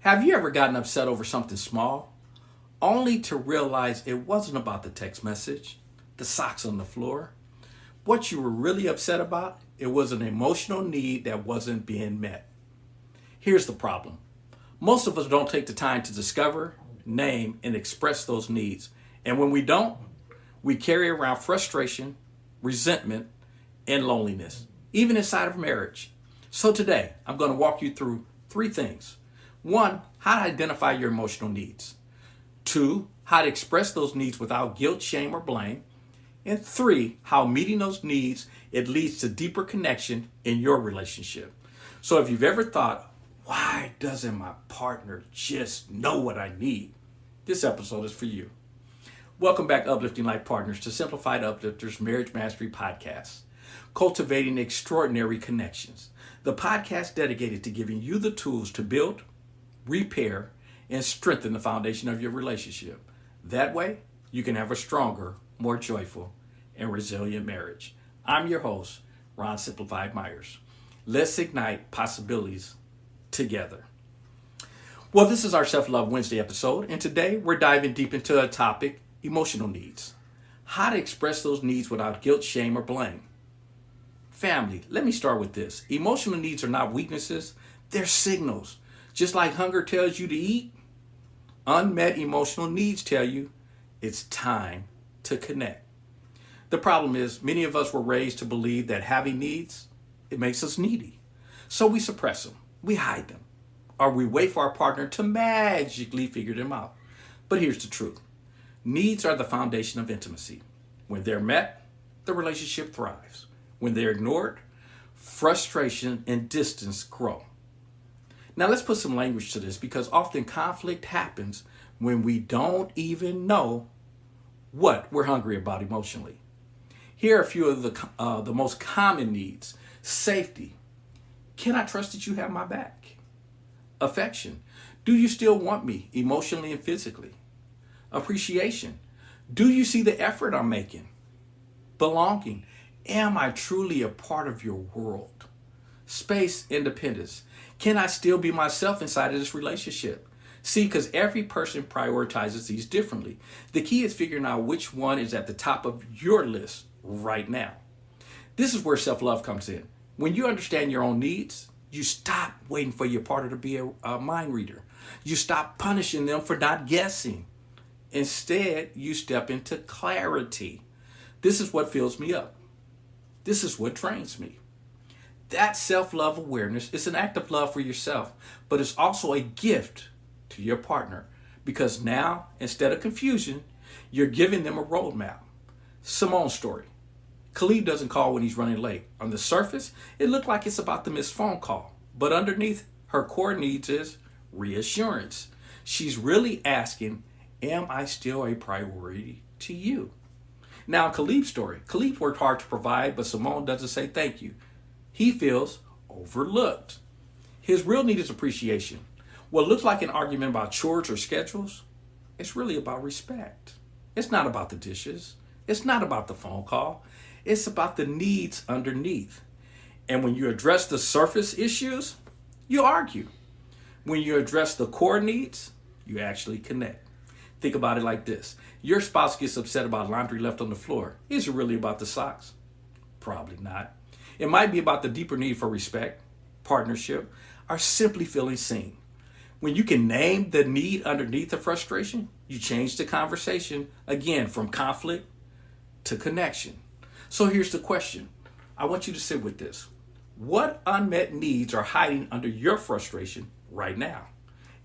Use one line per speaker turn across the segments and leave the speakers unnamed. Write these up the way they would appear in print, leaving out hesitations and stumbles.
Have you ever gotten upset over something small, only to realize it wasn't about the text message, the socks on the floor? What you were really upset about, it was an emotional need that wasn't being met. Here's the problem. Most of us don't take the time to discover, name, and express those needs. And when we don't, we carry around frustration, resentment, and loneliness, even inside of marriage. So today, I'm going to walk you through three things. One, how to identify your emotional needs. Two, how to express those needs without guilt, shame, or blame. And three, how meeting those needs, it leads to deeper connection in your relationship. So if you've ever thought, why doesn't my partner just know what I need? This episode is for you. Welcome back, Uplifting Life Partners, to Simplified Uplifters Marriage Mastery Podcast, cultivating extraordinary connections. The podcast dedicated to giving you the tools to build, repair, and strengthen the foundation of your relationship. That way, you can have a stronger, more joyful, and resilient marriage. I'm your host, Ron Simplified Myers. Let's ignite possibilities together. Well, this is our Self-Love Wednesday episode, and today we're diving deep into a topic, emotional needs. How to express those needs without guilt, shame, or blame. Family, let me start with this. Emotional needs are not weaknesses, they're signals. Just like hunger tells you to eat, unmet emotional needs tell you it's time to connect. The problem is many of us were raised to believe that having needs, it makes us needy. So we suppress them, we hide them, or we wait for our partner to magically figure them out. But here's the truth. Needs are the foundation of intimacy. When they're met, the relationship thrives. When they're ignored, frustration and distance grow. Now let's put some language to this because often conflict happens when we don't even know what we're hungry about emotionally. Here are a few of the most common needs. Safety. Can I trust that you have my back? Affection. Do you still want me emotionally and physically? Appreciation. Do you see the effort I'm making? Belonging. Am I truly a part of your world? Space, independence. Can I still be myself inside of this relationship? See, because every person prioritizes these differently. The key is figuring out which one is at the top of your list right now. This is where self-love comes in. When you understand your own needs, you stop waiting for your partner to be a mind reader. You stop punishing them for not guessing. Instead, you step into clarity. This is what fills me up. This is what drains me. That self-love awareness is an act of love for yourself, but it's also a gift to your partner because now, instead of confusion, you're giving them a roadmap. Simone's story. Khalid doesn't call when he's running late. On the surface, it looked like it's about the missed phone call, but underneath, her core needs is reassurance. She's really asking, am I still a priority to you? Now, Khalid's story. Khalid worked hard to provide, but Simone doesn't say thank you. He feels overlooked. His real need is appreciation. What looks like an argument about chores or schedules, it's really about respect. It's not about the dishes. It's not about the phone call. It's about the needs underneath. And when you address the surface issues, you argue. When you address the core needs, you actually connect. Think about it like this. Your spouse gets upset about laundry left on the floor. Is it really about the socks? Probably not. It might be about the deeper need for respect, partnership, or simply feeling seen. When you can name the need underneath the frustration, you change the conversation, again, from conflict to connection. So here's the question. I want you to sit with this. What unmet needs are hiding under your frustration right now?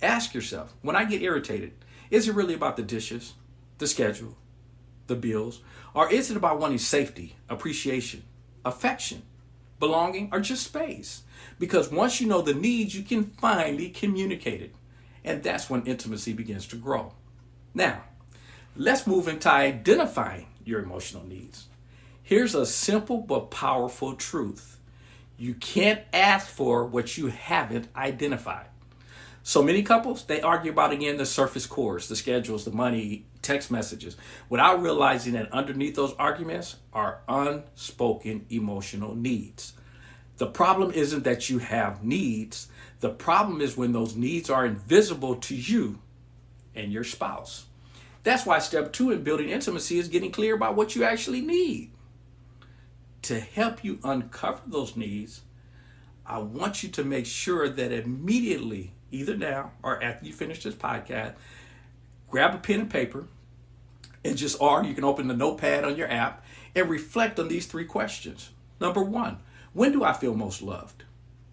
Ask yourself, when I get irritated, is it really about the dishes, the schedule, the bills, or is it about wanting safety, appreciation, affection, belonging, or just space? Because once you know the needs, you can finally communicate it. And that's when intimacy begins to grow. Now, let's move into identifying your emotional needs. Here's a simple but powerful truth. You can't ask for what you haven't identified. So many couples, they argue about, again, the surface cores, the schedules, the money, text messages, without realizing that underneath those arguments are unspoken emotional needs. The problem isn't that you have needs. The problem is when those needs are invisible to you and your spouse. That's why step 2 in building intimacy is getting clear about what you actually need. To help you uncover those needs, I want you to make sure that immediately, either now or after you finish this podcast, grab a pen and paper or you can open the notepad on your app and reflect on these 3 questions. Number 1, when do I feel most loved?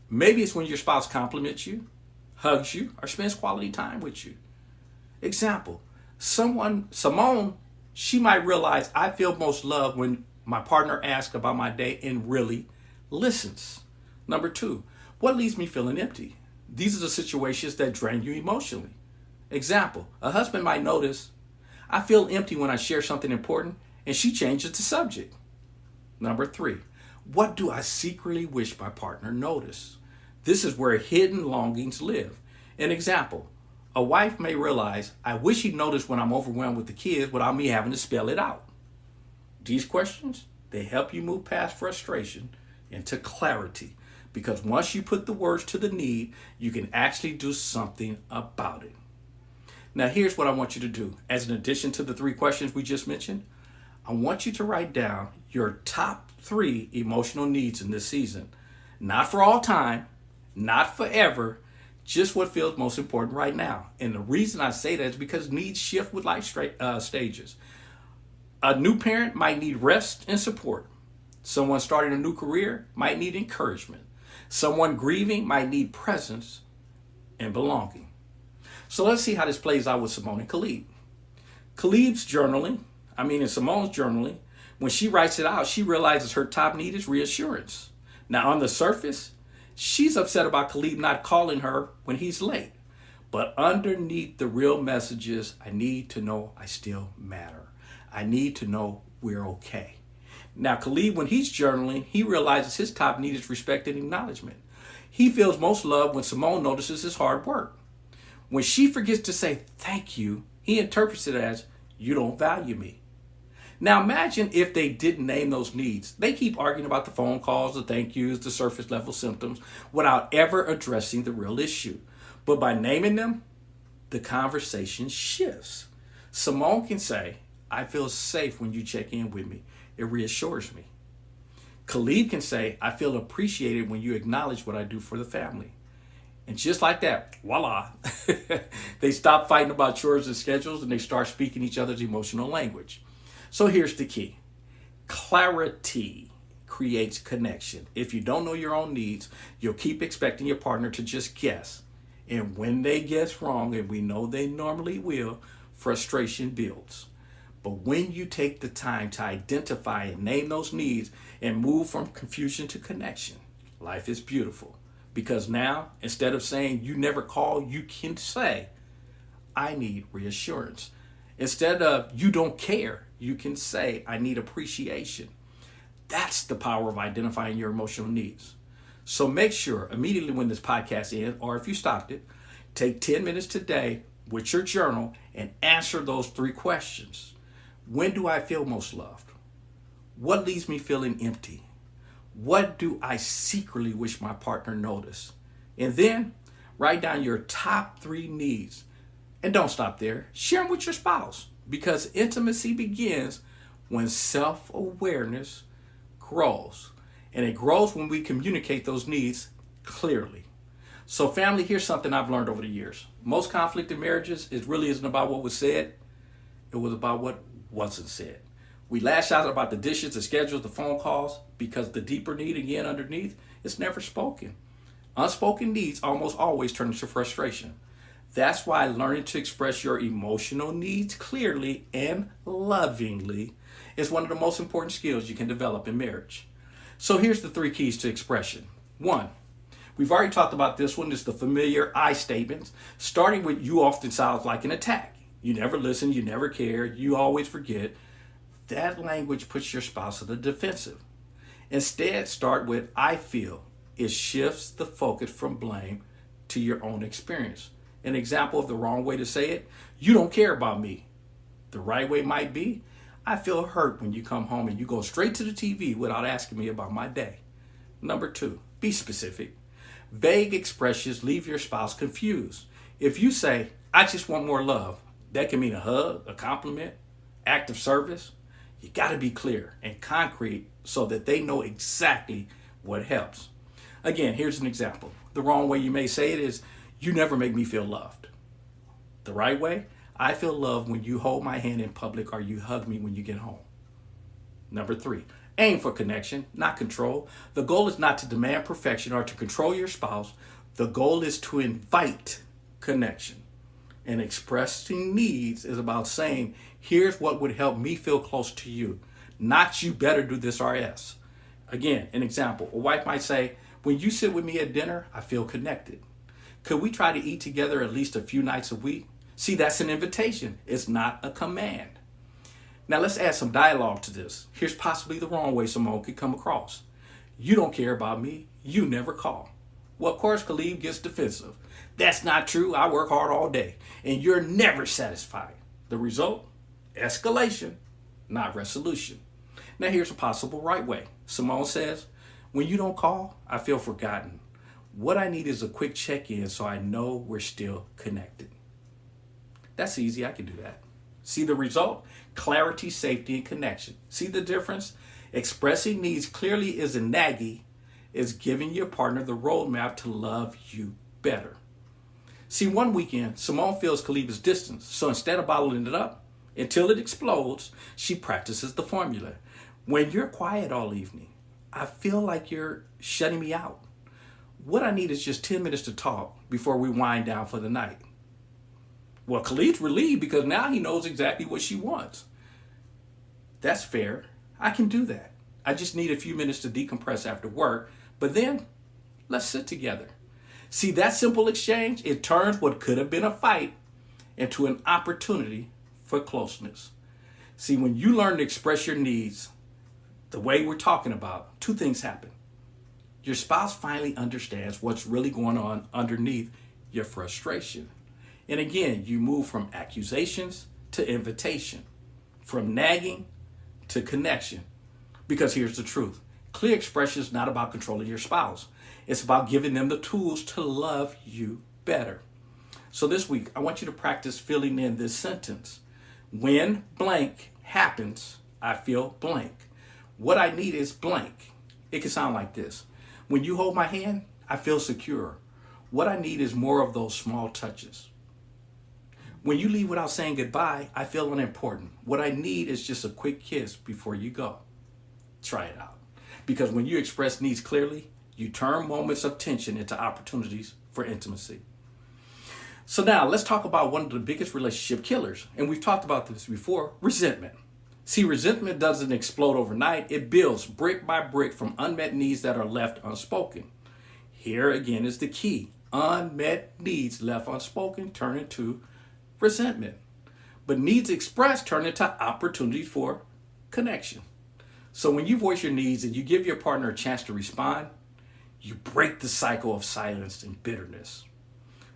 Maybe it's when your spouse compliments you, hugs you, or spends quality time with you. Example, Simone, she might realize I feel most loved when my partner asks about my day and really listens. Number 2, what leaves me feeling empty? These are the situations that drain you emotionally. Example, a husband might notice, I feel empty when I share something important, and she changes the subject. Number 3, what do I secretly wish my partner noticed? This is where hidden longings live. An example, a wife may realize, I wish he'd notice when I'm overwhelmed with the kids without me having to spell it out. These questions, they help you move past frustration into clarity, because once you put the words to the need, you can actually do something about it. Now, here's what I want you to do. As an addition to the 3 questions we just mentioned, I want you to write down your top 3 emotional needs in this season. Not for all time, not forever, just what feels most important right now. And the reason I say that is because needs shift with life stages. A new parent might need rest and support. Someone starting a new career might need encouragement. Someone grieving might need presence and belonging. So let's see how this plays out with Simone and Khalid. In Simone's journaling, when she writes it out, she realizes her top need is reassurance. Now, on the surface, she's upset about Khalid not calling her when he's late. But underneath the real message is, I need to know I still matter. I need to know we're okay. Now, Khalid, when he's journaling, he realizes his top need is respect and acknowledgement. He feels most loved when Simone notices his hard work. When she forgets to say thank you, he interprets it as, you don't value me. Now imagine if they didn't name those needs. They keep arguing about the phone calls, the thank yous, the surface level symptoms, without ever addressing the real issue. But by naming them, the conversation shifts. Simone can say, I feel safe when you check in with me. It reassures me. Khalid can say, I feel appreciated when you acknowledge what I do for the family. And just like that, voila, they stop fighting about chores and schedules and they start speaking each other's emotional language. So here's the key. Clarity creates connection. If you don't know your own needs, you'll keep expecting your partner to just guess. And when they guess wrong, and we know they normally will, frustration builds. But when you take the time to identify and name those needs and move from confusion to connection, life is beautiful. Because now, instead of saying you never call, you can say, I need reassurance. Instead of you don't care, you can say, I need appreciation. That's the power of identifying your emotional needs. So make sure immediately when this podcast ends, or if you stopped it, take 10 minutes today with your journal and answer those 3 questions. When do I feel most loved? What leaves me feeling empty? What do I secretly wish my partner noticed? And then write down your top 3 needs. And don't stop there. Share them with your spouse, because intimacy begins when self-awareness grows. And it grows when we communicate those needs clearly. So family, here's something I've learned over the years. Most conflict in marriages really isn't about what was said. It was about what wasn't said. We lash out about the dishes, the schedules, the phone calls, because the deeper need, again, underneath, is never spoken. Unspoken needs almost always turn into frustration. That's why learning to express your emotional needs clearly and lovingly is one of the most important skills you can develop in marriage. So here's the 3 keys to expression. 1, we've already talked about this one. It's the familiar I statements, starting with you often sounds like an attack. You never listen, you never care, you always forget. That language puts your spouse on the defensive. Instead, start with I feel. It shifts the focus from blame to your own experience. An example of the wrong way to say it, you don't care about me. The right way might be, I feel hurt when you come home and you go straight to the TV without asking me about my day. Number 2, be specific. Vague expressions leave your spouse confused. If you say, I just want more love, that can mean a hug, a compliment, act of service. You got to be clear and concrete so that they know exactly what helps. Again, here's an example. The wrong way you may say it is, you never make me feel loved. The right way, I feel loved when you hold my hand in public or you hug me when you get home. Number 3, aim for connection, not control. The goal is not to demand perfection or to control your spouse. The goal is to invite connection. And expressing needs is about saying, here's what would help me feel close to you, not you better do this or else. Again, an example. A wife might say, when you sit with me at dinner, I feel connected. Could we try to eat together at least a few nights a week? See, that's an invitation. It's not a command. Now let's add some dialogue to this. Here's possibly the wrong way Simone could come across. You don't care about me. You never call. Well, of course, Khalid gets defensive. That's not true. I work hard all day, and you're never satisfied. The result? Escalation, not resolution. Now here's a possible right way. Simone says, when you don't call, I feel forgotten. What I need is a quick check-in so I know we're still connected. That's easy. I can do that. See the result? Clarity, safety, and connection. See the difference? Expressing needs clearly isn't naggy. It's giving your partner the roadmap to love you better. See, one weekend, Simone feels Khalid is distant, so instead of bottling it up until it explodes, she practices the formula. When you're quiet all evening, I feel like you're shutting me out. What I need is just 10 minutes to talk before we wind down for the night. Well, Khalid's relieved because now he knows exactly what she wants. That's fair. I can do that. I just need a few minutes to decompress after work, but then let's sit together. See, that simple exchange, it turns what could have been a fight into an opportunity for closeness. See, when you learn to express your needs the way we're talking about, 2 things happen. Your spouse finally understands what's really going on underneath your frustration. And again, you move from accusations to invitation, from nagging to connection. Because here's the truth. Clear expression is not about controlling your spouse. It's about giving them the tools to love you better. So this week, I want you to practice filling in this sentence. When blank happens, I feel blank. What I need is blank. It can sound like this. When you hold my hand, I feel secure. What I need is more of those small touches. When you leave without saying goodbye, I feel unimportant. What I need is just a quick kiss before you go. Try it out. Because when you express needs clearly, you turn moments of tension into opportunities for intimacy. So now let's talk about one of the biggest relationship killers. And we've talked about this before, resentment. See, resentment doesn't explode overnight. It builds brick by brick from unmet needs that are left unspoken. Here again is the key. Unmet needs left unspoken turn into resentment. But needs expressed turn into opportunities for connection. So when you voice your needs and you give your partner a chance to respond, you break the cycle of silence and bitterness.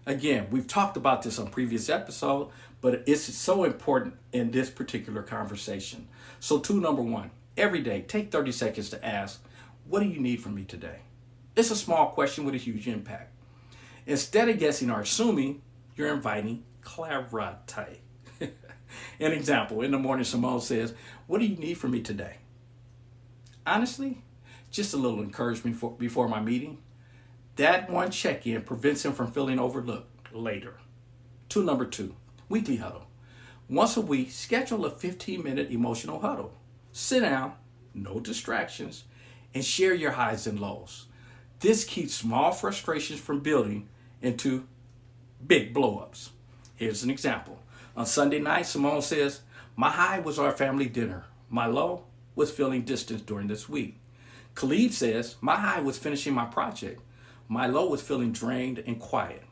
Again, we've talked about this on previous episodes, but it's so important in this particular conversation. So tool number 1, every day, take 30 seconds to ask, what do you need from me today? It's a small question with a huge impact. Instead of guessing or assuming, you're inviting clarity. An example, in the morning, Simone says, what do you need from me today? Honestly, just a little encouragement before my meeting. That one check-in prevents him from feeling overlooked later. Tool number 2, weekly huddle. Once a week, schedule a 15-minute emotional huddle. Sit down, no distractions, and share your highs and lows. This keeps small frustrations from building into big blow-ups. Here's an example. On Sunday night, Simone says, my high was our family dinner. My low was feeling distance during this week. Khalid says, my high was finishing my project. My low was feeling drained and quiet.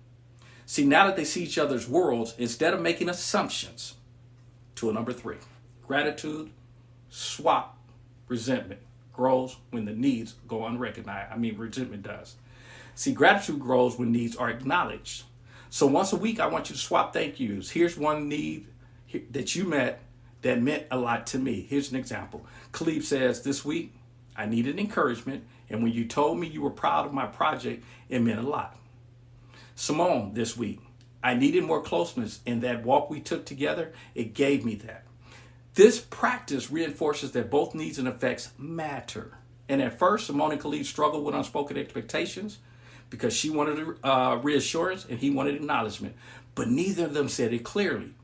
See, now that they see each other's worlds, instead of making assumptions, tool number 3, gratitude, swap, resentment grows when the needs go unrecognized. Resentment does. See, gratitude grows when needs are acknowledged. So once a week, I want you to swap thank yous. Here's one need that you met that meant a lot to me. Here's an example. Khalid says, this week, I needed encouragement And when you told me you were proud of my project, it meant a lot. Simone, this week, I needed more closeness, and that walk we took together, it gave me that. This practice reinforces that both needs and effects matter. And at first, Simone and Khalid struggled with unspoken expectations because she wanted reassurance and he wanted acknowledgement. But neither of them said it clearly.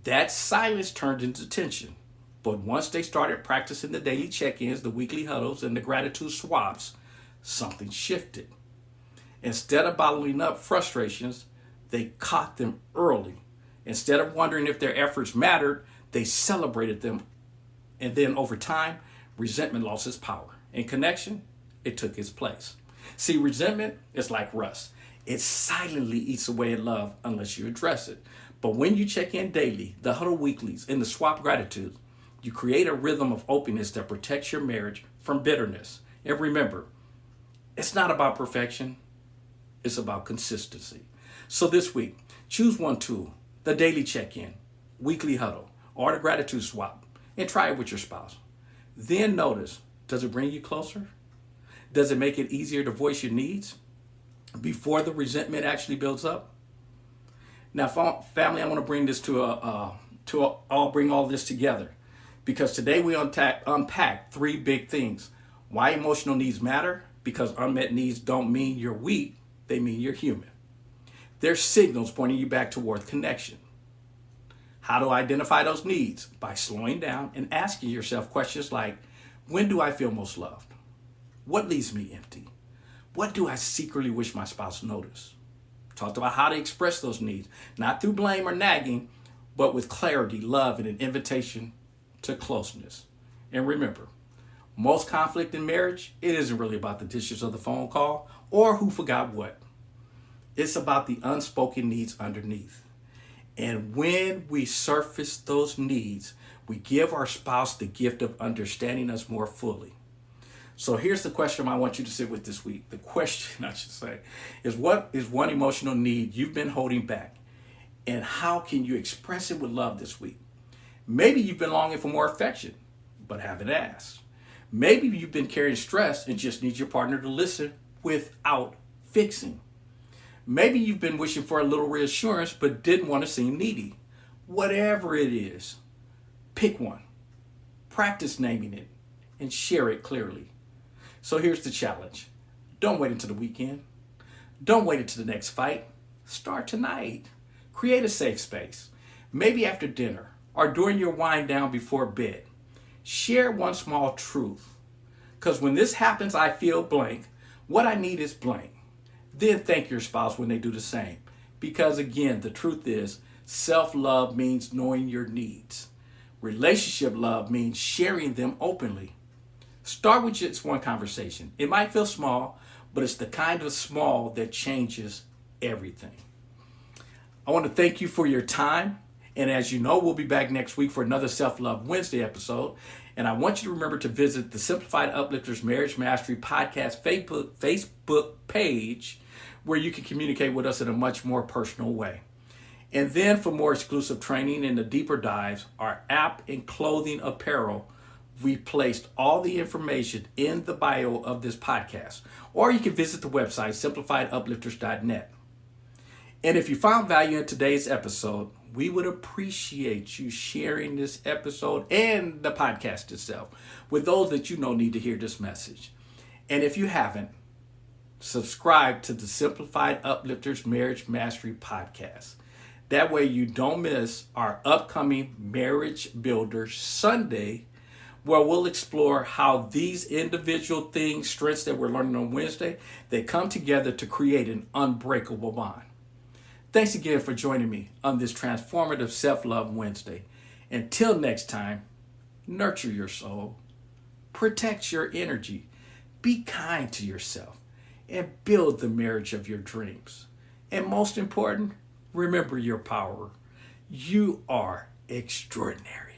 That silence turned into tension. But once they started practicing the daily check-ins, the weekly huddles, and the gratitude swaps, something shifted. Instead of bottling up frustrations, they caught them early. Instead of wondering if their efforts mattered, they celebrated them. And then over time, resentment lost its power. In connection, it took its place. See, resentment is like rust. It silently eats away at love unless you address it. But when you check in daily, the huddle weeklies, and the swap gratitude, you create a rhythm of openness that protects your marriage from bitterness. And remember, it's not about perfection. It's about consistency. So this week, choose one tool, the daily check-in, weekly huddle, or the gratitude swap, and try it with your spouse. Then notice, does it bring you closer? Does it make it easier to voice your needs before the resentment actually builds up? Now, family, I want to bring this I'll bring all this together, because today we unpack three big things. Why emotional needs matter, because unmet needs don't mean you're weak, they mean you're human. They're signals pointing you back toward connection. How to identify those needs? By slowing down and asking yourself questions like, when do I feel most loved? What leaves me empty? What do I secretly wish my spouse noticed? Talked about how to express those needs, not through blame or nagging, but with clarity, love, and an invitation to closeness. And remember, most conflict in marriage, it isn't really about the dishes or the phone call or who forgot what. It's about the unspoken needs underneath. And when we surface those needs, we give our spouse the gift of understanding us more fully. So here's the question I want you to sit with this week. The question, I should say, is what is one emotional need you've been holding back? And how can you express it with love this week? Maybe you've been longing for more affection, but haven't asked. Maybe you've been carrying stress and just need your partner to listen without fixing. Maybe you've been wishing for a little reassurance, but didn't want to seem needy. Whatever it is, pick one. Practice naming it and share it clearly. So here's the challenge. Don't wait until the weekend. Don't wait until the next fight. Start tonight. Create a safe space. Maybe after dinner or during your wind down before bed. Share one small truth. Because when this happens, I feel blank. What I need is blank. Then thank your spouse when they do the same. Because again, the truth is, self-love means knowing your needs. Relationship love means sharing them openly. Start with just one conversation. It might feel small, but it's the kind of small that changes everything. I want to thank you for your time. And as you know, we'll be back next week for another Self-Love Wednesday episode. And I want you to remember to visit the Simplified Uplifters Marriage Mastery Podcast Facebook page, where you can communicate with us in a much more personal way. And then for more exclusive training and the deeper dives, our app and clothing apparel, we placed all the information in the bio of this podcast. Or you can visit the website, simplifieduplifters.net. And if you found value in today's episode, we would appreciate you sharing this episode and the podcast itself with those that you know need to hear this message. And if you haven't, subscribe to the Simplified Uplifters Marriage Mastery Podcast. That way you don't miss our upcoming Marriage Builder Sunday, where we'll explore how these individual strengths that we're learning on Wednesday, they come together to create an unbreakable bond. Thanks again for joining me on this transformative Self-Love Wednesday. Until next time, nurture your soul, protect your energy, be kind to yourself, and build the marriage of your dreams. And most important, remember your power. You are extraordinary.